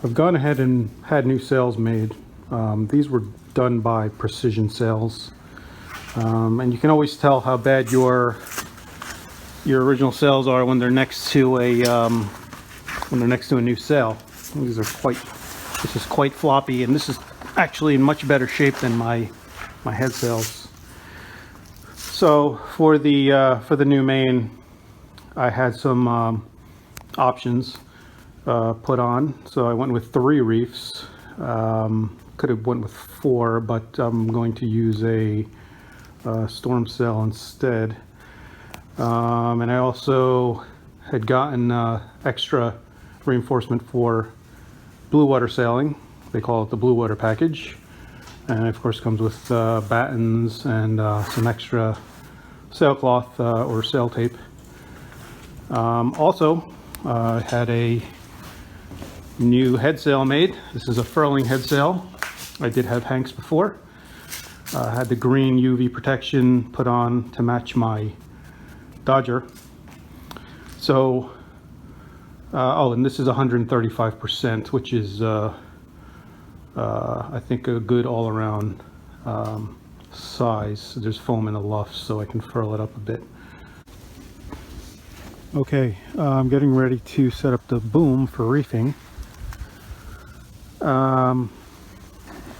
I've gone ahead and had new sails made. These were done by Precision Sails, and you can always tell how bad your original sails are when they're next to a new sail. These are quite. This is quite floppy, and this is actually in much better shape than my head sails. So for the new main, I had some options put on. So I went with 3 reefs. Could have went with 4, but I'm going to use a storm sail instead. And I also had gotten extra reinforcement for blue water sailing. They call it the blue water package, and of course comes with battens and some extra sailcloth or sail tape. Also, I had a new head sail made. This is a furling head sail. I did have Hanks before. I had the green UV protection put on to match my Dodger. So, oh, and this is 135%, which is I think a good all-around size. There's foam in the luff, so I can furl it up a bit. Okay, I'm getting ready to set up the boom for reefing.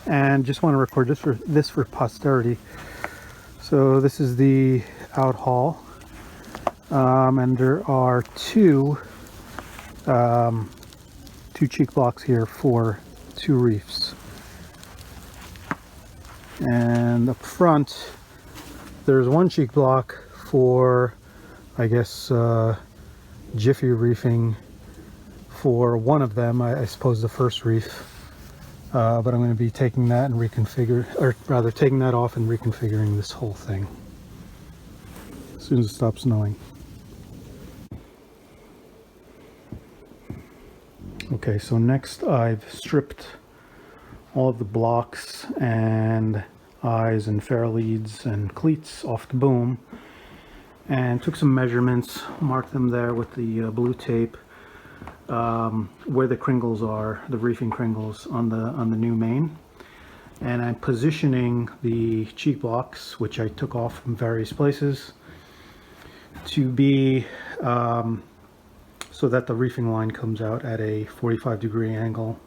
And just want to record this for posterity. So this is the out haul, and there are two cheek blocks here for 2 reefs. And up front, there's 1 cheek block for, I guess, Jiffy reefing for one of them. I suppose the first reef. But I'm going to be taking that and taking that off and reconfiguring this whole thing as soon as it stops snowing. Okay, so next I've stripped all of the blocks and eyes and fair leads and cleats off the boom and took some measurements, marked them there with the blue tape, where the cringles are, the reefing cringles on the new main. And I'm positioning the cheek blocks, which I took off from various places, to be so that the reefing line comes out at a 45-degree angle,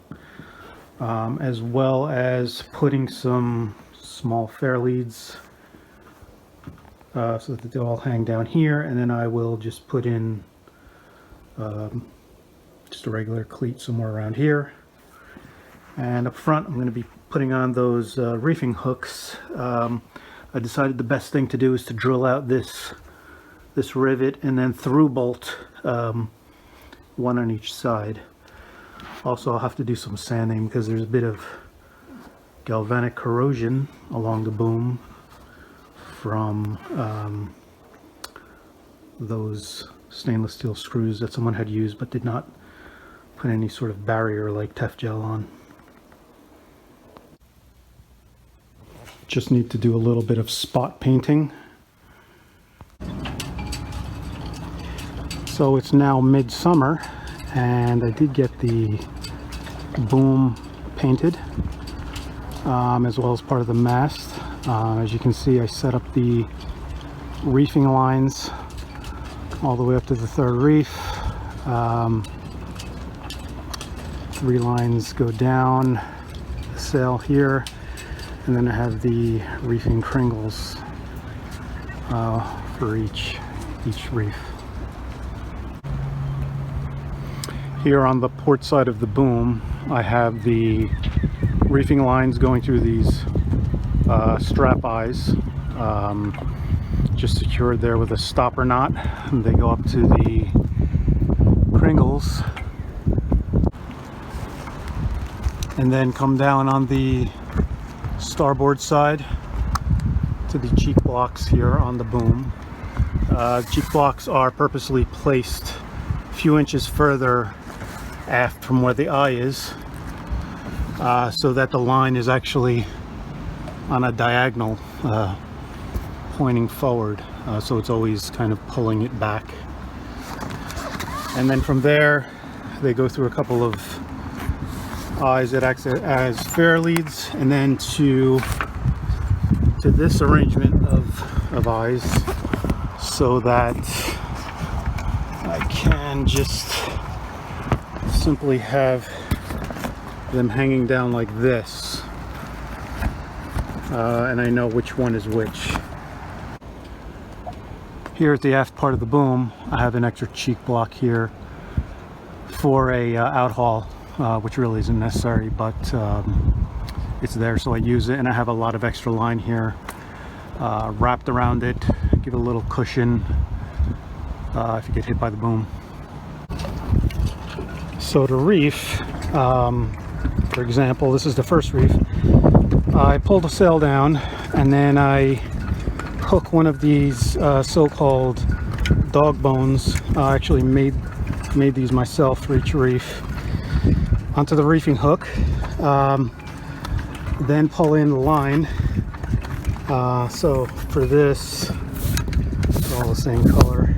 as well as putting some small fair leads so that they all hang down here, and then I will just put in just a regular cleat somewhere around here. And up front I'm going to be putting on those reefing hooks. I decided the best thing to do is to drill out this rivet and then through bolt one on each side. Also, I'll have to do some sanding because there's a bit of galvanic corrosion along the boom from those stainless steel screws that someone had used but did not put any sort of barrier like Tef gel on. Just need to do a little bit of spot painting. So it's now midsummer, and I did get the boom painted, as well as part of the mast. As you can see, I set up the reefing lines all the way up to the 3rd reef. 3 lines go down the sail here, and then I have the reefing cringles for each reef. Here on the port side of the boom, I have the reefing lines going through these strap eyes, just secured there with a stopper knot, and they go up to the cringles and then come down on the starboard side to the cheek blocks here on the boom. Cheek blocks are purposely placed a few inches further aft from where the eye is, so that the line is actually on a diagonal pointing forward, so it's always kind of pulling it back. And then from there they go through a couple of is it acts as fair leads, and then to this arrangement of eyes, so that I can just simply have them hanging down like this, and I know which one is which. Here at the aft part of the boom, I have an extra cheek block here for a out haul, which really isn't necessary, but it's there, so I use it. And I have a lot of extra line here wrapped around it, give it a little cushion if you get hit by the boom. So to reef, for example, this is the first reef. I pull the sail down, and then I hook one of these so-called dog bones. I actually made these myself for each reef onto the reefing hook, then pull in the line. So for this, it's all the same color.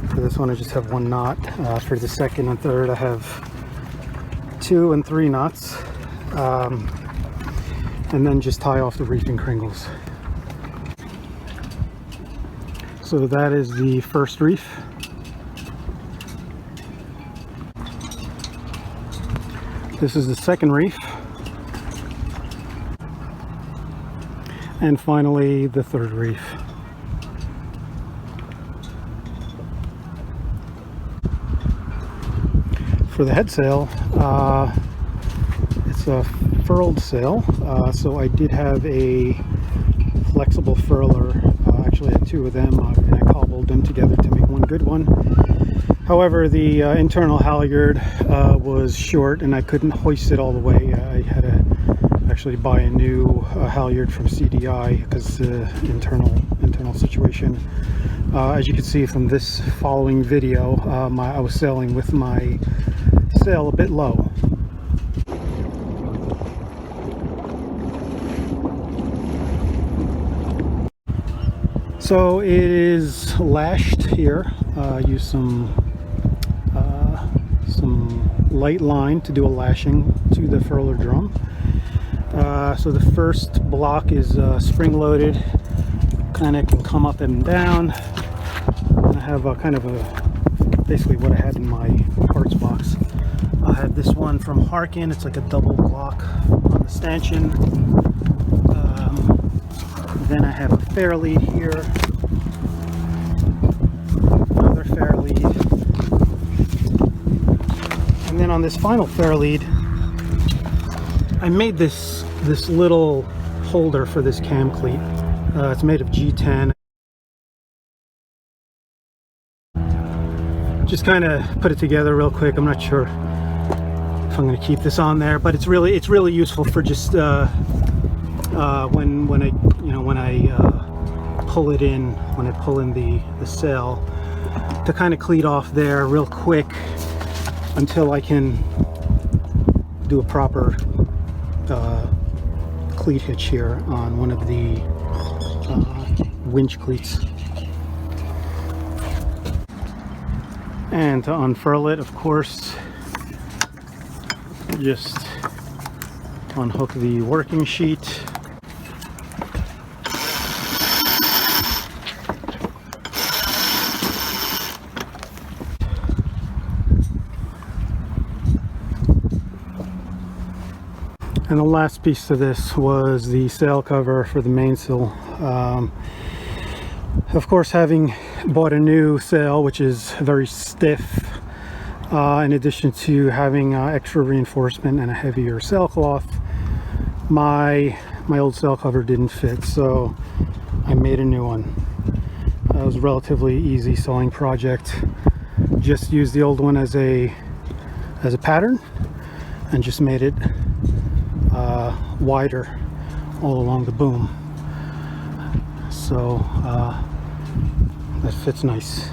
For this one I just have one knot. For the second and third I have 2 and 3 knots, and then just tie off the reefing cringles. So that is the first reef. This is the second reef. And finally the third reef. For the head sail, it's a furled sail, so I did have a flexible furler. Actually I had 2 of them, and I cobbled them together to make one good one. However, the internal halyard was short and I couldn't hoist it all the way. I had to actually buy a new halyard from CDI because the internal situation. As you can see from this following video, I was sailing with my sail a bit low. So it is lashed here. Use some light line to do a lashing to the furler drum. So the first block is spring loaded, kind of can come up and down. And I have basically what I had in my parts box. I have this one from Harkin. It's like a double block on the stanchion. Then I have a fair lead here, another fair lead, and then on this final fair lead, I made this little holder for this cam cleat. It's made of G10. Just kind of put it together real quick. I'm not sure if I'm going to keep this on there, but it's really useful for just when I pull it in, when I pull in the sail, to kind of cleat off there real quick until I can do a proper cleat hitch here on one of the winch cleats. And to unfurl it, of course, just unhook the working sheet. And the last piece to this was the sail cover for the mainsail. Of course, having bought a new sail, which is very stiff, in addition to having extra reinforcement and a heavier sailcloth, my old sail cover didn't fit, so I made a new one. It was a relatively easy sewing project. Just used the old one as a pattern and just made it wider all along the boom, so that fits nice.